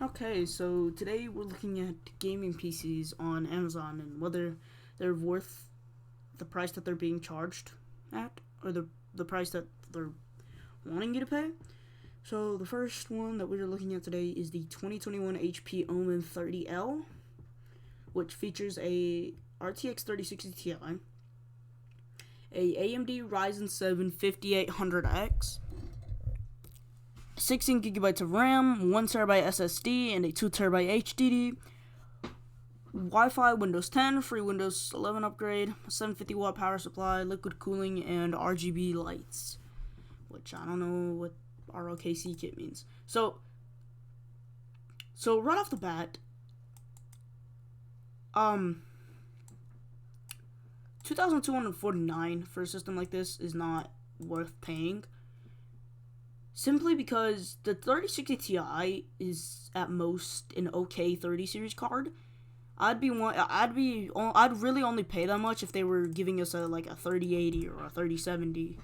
Okay, so today we're looking at gaming PCs on Amazon and whether they're worth the price that they're being charged at, or the price that they're wanting you to pay. So the first one that we're looking at today is the 2021 HP Omen 30L, which features a RTX 3060 Ti, a AMD Ryzen 7 5800X, 16 gigabytes of RAM, 1 terabyte SSD, and a 2 terabyte HDD. Wi-Fi, Windows 10, free Windows 11 upgrade, 750 watt power supply, liquid cooling, and RGB lights, which I don't know what ROKC kit means. So right off the bat, 2,249 for a system like this is not worth paying. Simply because the 3060 Ti is at most an okay 30 series card. I'd really only pay that much if they were giving us a 3080 or a 3070.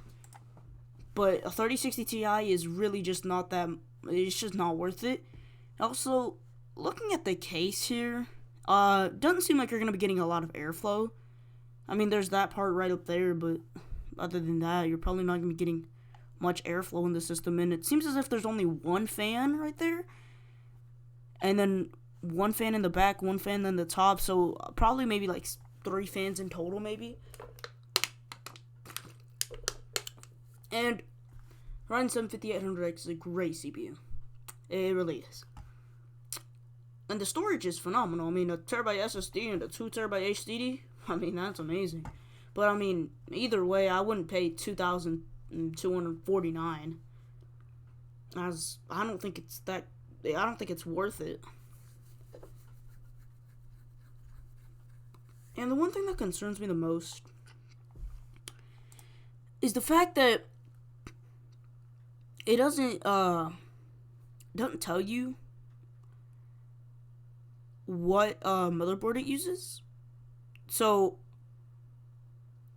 But a 3060 Ti is really just not that. It's just not worth it. Also, looking at the case here, doesn't seem like you're gonna be getting a lot of airflow. I mean, there's that part right up there, but other than that, you're probably not gonna be getting much airflow in the system, and it seems as if there's only one fan right there, and then one fan in the back, one fan in the top, so probably maybe like 3 fans in total, maybe. And Ryzen 7 5800X is a great CPU. It really is. And the storage is phenomenal. I mean, a terabyte SSD and a 2 terabyte HDD, I mean, that's amazing. But I mean, either way, I wouldn't pay 2,249. As I don't think it's worth it. And the one thing that concerns me the most is the fact that it doesn't tell you what motherboard it uses. So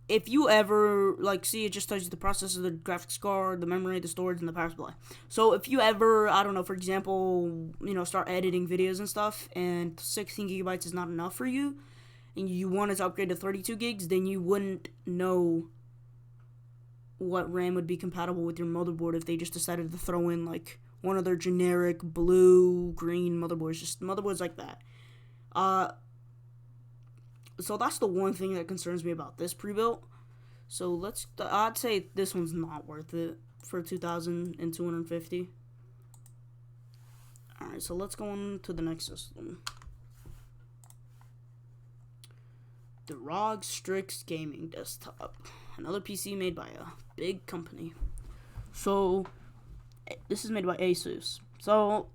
if you ever see, it just tells you the processor, the graphics card, the memory, the storage, and the power supply. So if you ever, I don't know, for example, start editing videos and stuff, and 16 gigabytes is not enough for you, and you wanted to upgrade to 32 gigs, then you wouldn't know what RAM would be compatible with your motherboard if they just decided to throw in one of their generic blue, green motherboards, just motherboards like that. So that's the one thing that concerns me about this pre-built. So I'd say this one's not worth it for 2,250. Alright, so let's go on to the next system. The ROG Strix Gaming Desktop. Another PC made by a big company. So, this is made by Asus. So,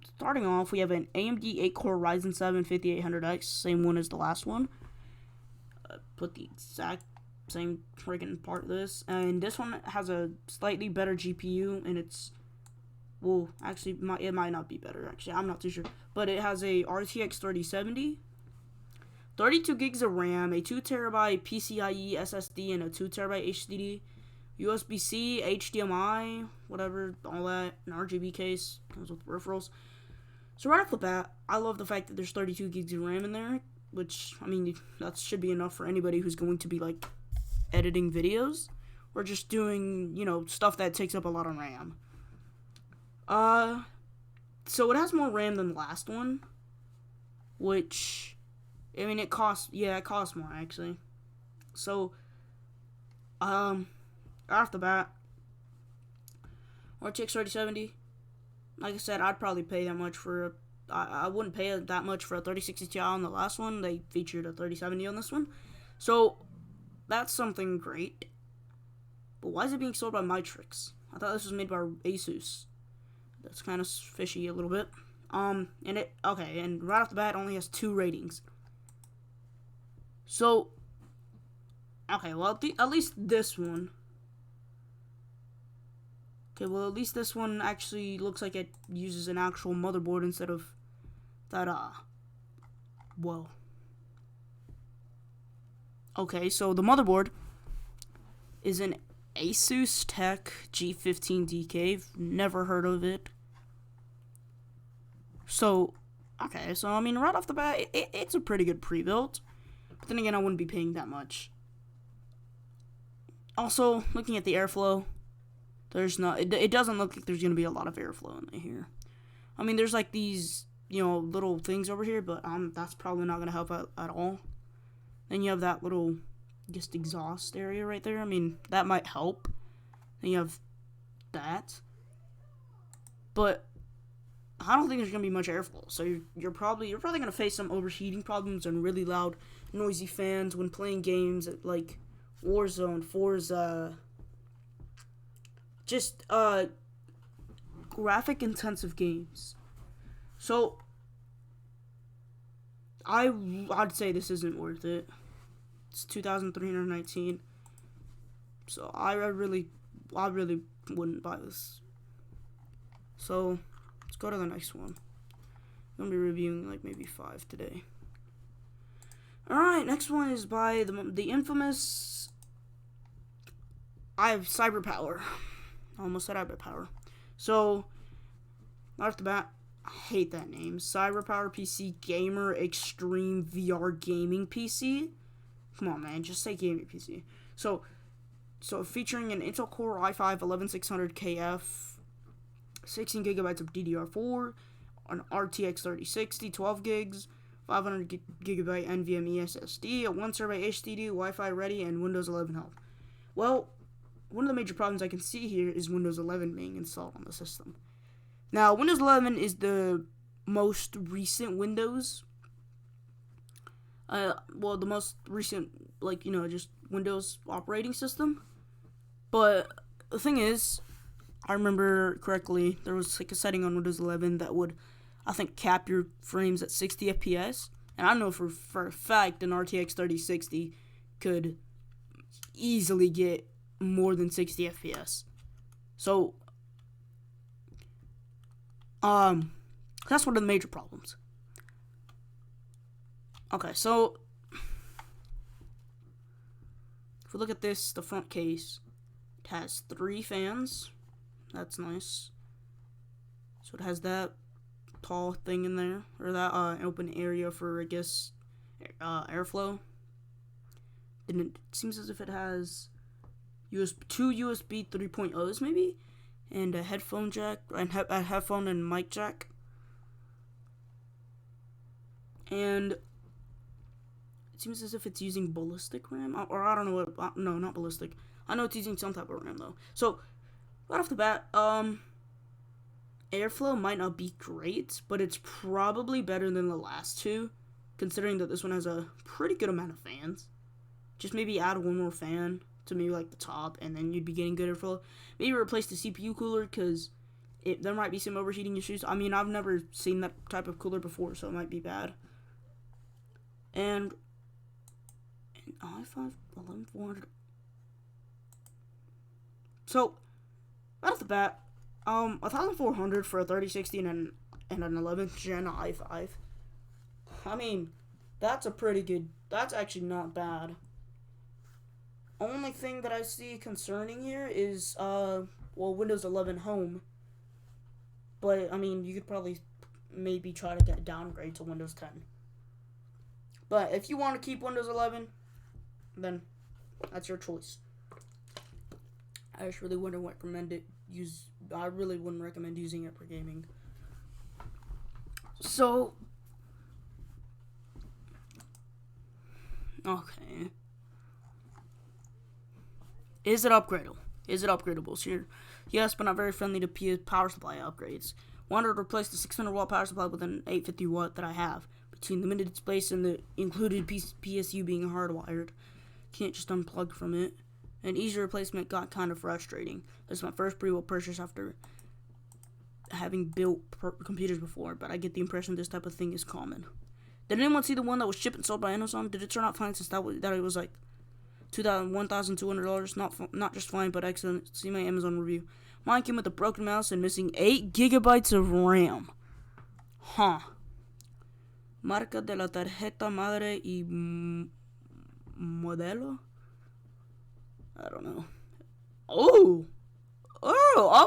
starting off, we have an AMD 8-core Ryzen 7 5800X, same one as the last one. Put the exact same friggin' part of this. And this one has a slightly better GPU, and it's, well, actually, it might not be better, actually, I'm not too sure. But it has a RTX 3070, 32 gigs of RAM, a 2 terabyte PCIe SSD, and a 2 terabyte HDD, USB-C, HDMI, whatever, all that, an RGB case, comes with peripherals. So right off the bat, I love the fact that there's 32 gigs of RAM in there, which, I mean, that should be enough for anybody who's going to be, editing videos, or just doing, stuff that takes up a lot of RAM. So it has more RAM than the last one, which, I mean, it costs more, actually. So, right off the bat, RTX 3070, like I said, I'd probably pay that much for I wouldn't pay that much for a 3060 Ti on the last one. They featured a 3070 on this one. So, that's something great. But why is it being sold by Matrix? I thought this was made by Asus. That's kind of fishy a little bit. And right off the bat, it only has 2 ratings. So, okay, well, at least this one. Okay, well, at least this one actually looks like it uses an actual motherboard instead of that, well. Okay, so the motherboard is an Asus Tech G15 DK. Never heard of it. So, okay, so I mean, right off the bat, it's a pretty good pre-built. But then again, I wouldn't be paying that much. Also, looking at the airflow, there's not. It doesn't look like there's gonna be a lot of airflow in here. I mean, there's like these, little things over here, but that's probably not gonna help out at all. Then you have that little, just exhaust area right there. I mean, that might help. Then you have that, but I don't think there's gonna be much airflow. So you're probably gonna face some overheating problems and really loud, noisy fans when playing games like Warzone, Forza, just graphic intensive games. So I'd say this isn't worth it. It's 2,319. So I really wouldn't buy this. So let's go to the next one. I'm gonna be reviewing like maybe 5 today. Alright, next one is by the infamous CyberPower. I almost said iBetPower. So, right off the bat, I hate that name. CyberPower PC Gamer Extreme VR Gaming PC. Come on, man, just say gaming PC. So featuring an Intel Core i5 11600KF, 16 gigabytes of DDR4, an RTX 3060, 12 gigs, 500 gigabyte NVMe SSD, a 1 terabyte HDD, Wi-Fi ready, and Windows 11 help. Well, one of the major problems I can see here is Windows 11 being installed on the system. Now, Windows 11 is the most recent Windows. The most recent, just Windows operating system. But the thing is, I remember correctly, there was like a setting on Windows 11 that would, I think, cap your frames at 60 FPS. And I know for a fact an RTX 3060 could easily get more than 60 FPS. So, that's one of the major problems. Okay, so if we look at this, the front case, it has 3 fans. That's nice. So it has that tall thing in there, or that open area for, I guess, airflow. Then it seems as if it has two USB 3.0s maybe, and a headphone jack, and a headphone and mic jack. And it seems as if it's using ballistic RAM, or I don't know what. No, not ballistic. I know it's using some type of RAM though. So right off the bat, airflow might not be great, but it's probably better than the last two, considering that this one has a pretty good amount of fans. Just maybe add one more fan to maybe like the top, and then you'd be getting good airflow. Maybe replace the CPU cooler, because there might be some overheating issues. I mean, I've never seen that type of cooler before, so it might be bad. And an i5 11400. So right off the bat, 1,400 for a 3060 and an 11th gen i5. I mean, that's a pretty good. That's actually not bad. Only thing that I see concerning here is Windows 11 Home. But I mean, you could probably maybe try to get a downgrade to Windows 10. But if you want to keep Windows 11, then that's your choice. I just really wouldn't recommend it. I really wouldn't recommend using it for gaming. So, okay. Is it upgradable? Sure. Yes, but not very friendly to power supply upgrades. Wanted to replace the 600 watt power supply with an 850 watt that I have. Between limited space and the included PSU being hardwired, can't just unplug from it. An easy replacement got kind of frustrating. This is my first pre-built purchase after having built computers before, but I get the impression this type of thing is common. Did anyone see the one that was shipped and sold by Amazon? Did it turn out fine since that it was like $1,200? Not just fine, but excellent. See my Amazon review. Mine came with a broken mouse and missing 8 gigabytes of RAM. Huh. Marca de la tarjeta madre y modelo? I don't know. Oh,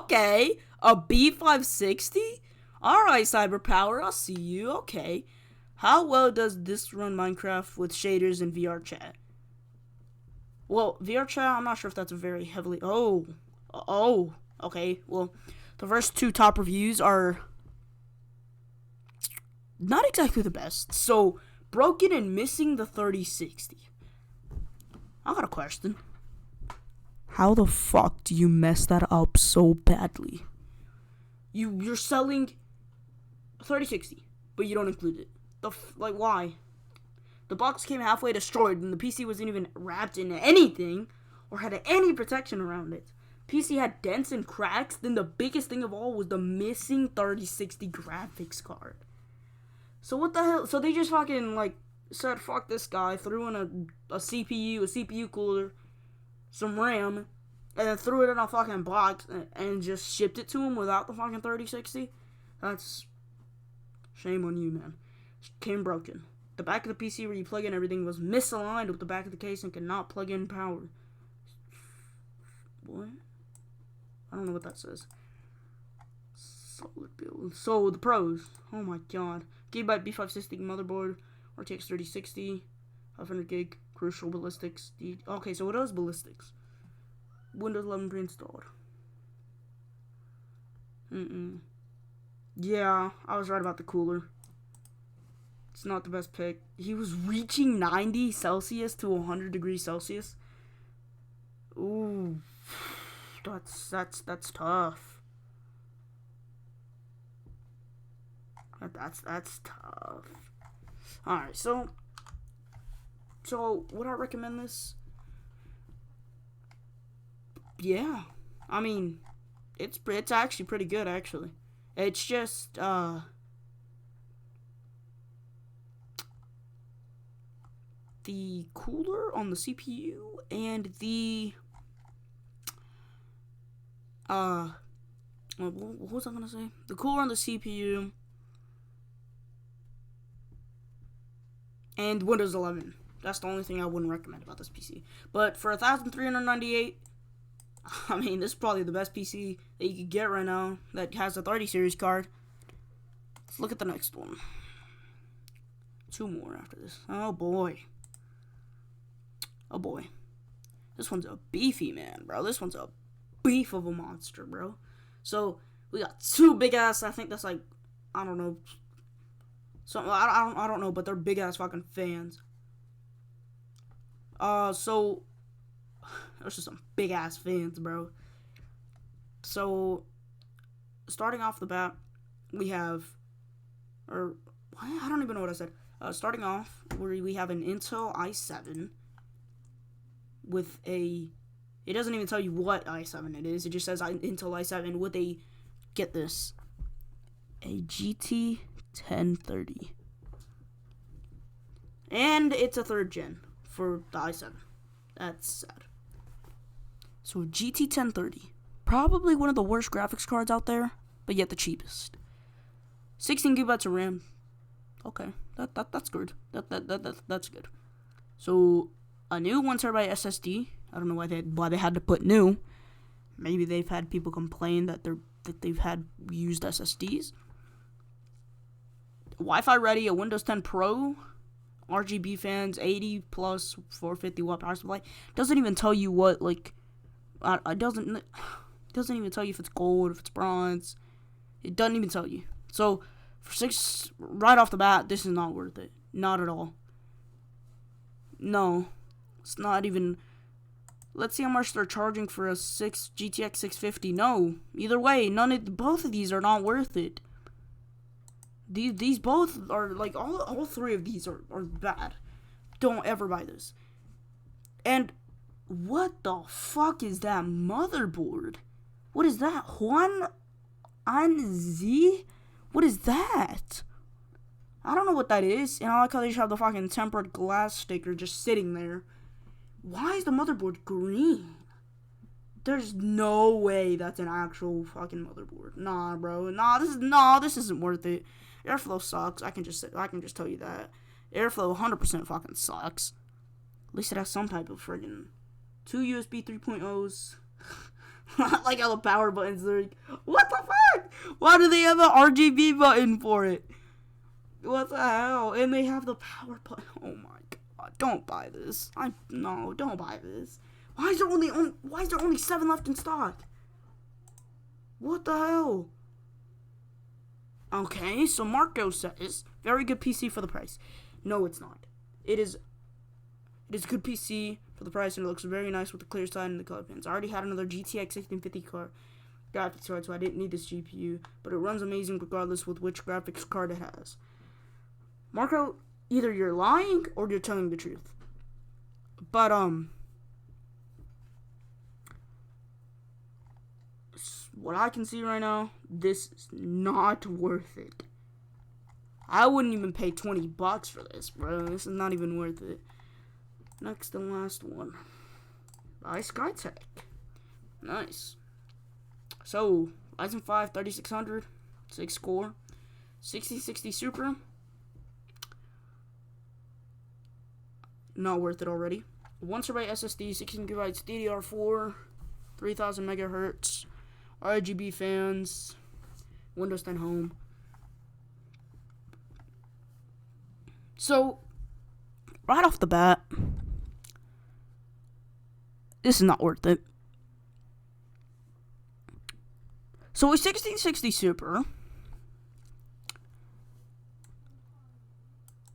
okay. A B560? Alright, Cyberpower, I'll see you. Okay. How well does this run Minecraft with shaders and VR chat? Well, VR chat, I'm not sure if that's a very heavily... Oh. Okay. Well, the first two top reviews are not exactly the best. So, broken and missing the 3060. I got a question. How the fuck do you mess that up so badly? You're selling 3060, but you don't include it. Like, why? The box came halfway destroyed, and the PC wasn't even wrapped in anything or had any protection around it. PC had dents and cracks. Then the biggest thing of all was the missing 3060 graphics card. So what the hell? So they just fucking like said fuck this guy, threw in a CPU cooler, some RAM, and then threw it in a fucking box and just shipped it to him without the fucking 3060. That's shame on you, man. Came broken. The back of the PC where you plug in everything was misaligned with the back of the case and could not plug in power. What? I don't know what that says. Solid build. So, the pros. Oh my god. Gigabyte B560 motherboard. RTX 3060. 500 gig. Crucial ballistics. Okay, so what else ballistics? Windows 11 pre-installed. Yeah, I was right about the cooler. It's not the best pick. He was reaching 90 Celsius to 100 degrees Celsius. Ooh. That's tough. That's tough. Alright, so would I recommend this? Yeah. I mean, it's actually pretty good, actually. It's just, the cooler on the CPU and the, what was I gonna say? The cooler on the CPU and Windows 11. That's the only thing I wouldn't recommend about this PC. But for $1,398, I mean, this is probably the best PC that you could get right now that has a 30 series card. Let's look at the next one. Two more after this. Oh boy. Oh boy. This one's a beefy man, bro. This one's a beef of a monster, bro. So, we got two big ass, I think that's like, I don't know. Something, I don't know, but they're big ass fucking fans. So, there's just some big ass fans, bro. So, starting off the bat, we have, I don't even know what I said. Starting off, we have an Intel i7 with a, it doesn't even tell you what i7 it is. It just says Intel i7 with a, get this, a GT 1030. And it's a 3rd gen for the i7. That's sad. So GT 1030, probably one of the worst graphics cards out there, but yet the cheapest. 16 gigabytes of RAM. Okay, that's good. That's good. So a new 1 terabyte SSD. I don't know why they had to put new. Maybe they've had people complain that they've had used SSDs. Wi-Fi ready, a Windows 10 Pro, RGB fans, 80 plus 450 watt power supply. Doesn't even tell you what, like, it doesn't even tell you if it's gold, if it's bronze. It doesn't even tell you. So for right off the bat, this is not worth it. Not at all. No, it's not even. Let's see how much they're charging for a GTX 650. No, either way, both of these are not worth it. These both are, like, all three of these are bad. Don't ever buy this. And what the fuck is that motherboard? What is that? Juan Z? What is that? I don't know what that is. And I like how they just have the fucking tempered glass sticker just sitting there. Why is the motherboard green? There's no way that's an actual fucking motherboard. Nah, bro. This isn't worth it. Airflow sucks. I can just tell you that. Airflow 100% fucking sucks. At least it has some type of friggin' 2 USB 3.0s. Like how the power buttons are like, what the fuck? Why do they have an RGB button for it? What the hell? And they have the power button. Oh my god. Don't buy this. No, don't buy this. Why is there only 7 left in stock? What the hell? Okay, so Marco says, very good PC for the price. No, it's not. It is a good PC for the price, and it looks very nice with the clear side and the color pins. I already had another GTX 1650 graphics card, so I didn't need this GPU, but it runs amazing regardless with which graphics card it has. Marco, either you're lying or you're telling the truth. But, what I can see right now, this is not worth it. I wouldn't even pay $20 for this, bro. This is not even worth it. Next and last one. By Skytech. Nice. So, Ryzen 5 3600, 6 core, 6060 Super. Not worth it already. 1 TB SSD, 16 GB DDR4, 3000 megahertz, RGB fans, Windows 10 Home. So, right off the bat, this is not worth it. So, a 1660 Super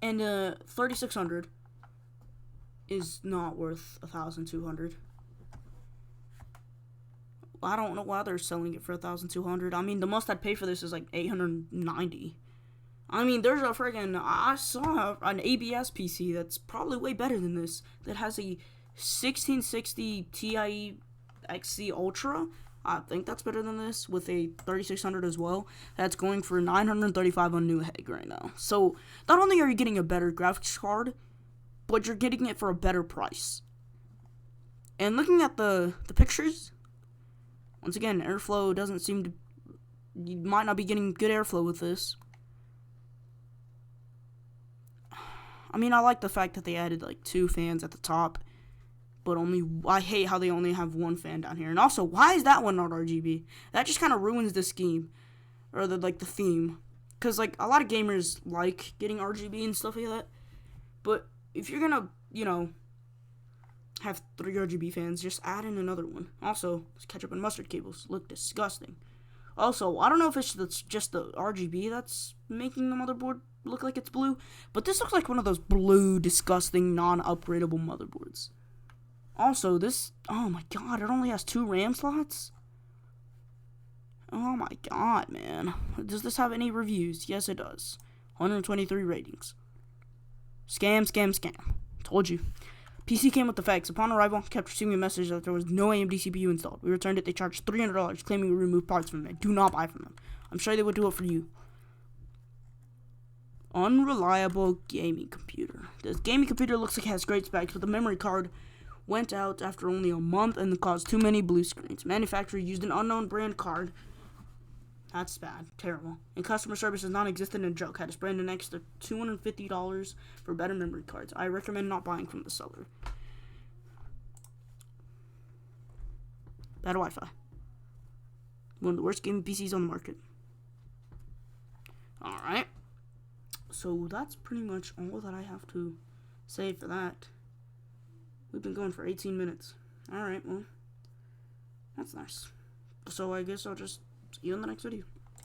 and a 3600 is not worth $1,200. I don't know why they're selling it for $1,200. I mean, the most I'd pay for this is like $890. I mean, there's a friggin' I saw an ABS PC that's probably way better than this that has a 1660 Ti XC Ultra. I think that's better than this with a 3600 as well. That's going for $935 on Newegg right now. So not only are you getting a better graphics card, but you're getting it for a better price. And looking at the pictures, once again, airflow doesn't seem to... You might not be getting good airflow with this. I mean, I like the fact that they added, like, 2 fans at the top. But I hate how they only have 1 fan down here. And also, why is that one not RGB? That just kind of ruins the scheme. Or, the theme. Because, like, a lot of gamers like getting RGB and stuff like that. But if you're gonna, have 3 RGB fans, just add in another one. Also, these ketchup and mustard cables look disgusting. Also, I don't know if it's just the RGB that's making the motherboard look like it's blue, but this looks like one of those blue, disgusting, non-upgradable motherboards. Also, this, oh my god, it only has 2 RAM slots? Oh my god, man. Does this have any reviews? Yes, it does. 123 ratings. Scam, scam, scam. Told you. PC came with defects. Upon arrival, kept receiving a message that there was no AMD CPU installed. We returned it. They charged $300, claiming we removed parts from it. Do not buy from them. I'm sure they would do it for you. Unreliable gaming computer. This gaming computer looks like it has great specs, but the memory card went out after only a month and caused too many blue screens. Manufacturer used an unknown brand card. That's bad. Terrible. And customer service is non-existent and a joke. Had to spend an extra $250 for better memory cards. I recommend not buying from the seller. Bad Wi-Fi. One of the worst gaming PCs on the market. Alright. So that's pretty much all that I have to say for that. We've been going for 18 minutes. Alright, well, that's nice. So I guess I'll just see you in the next video.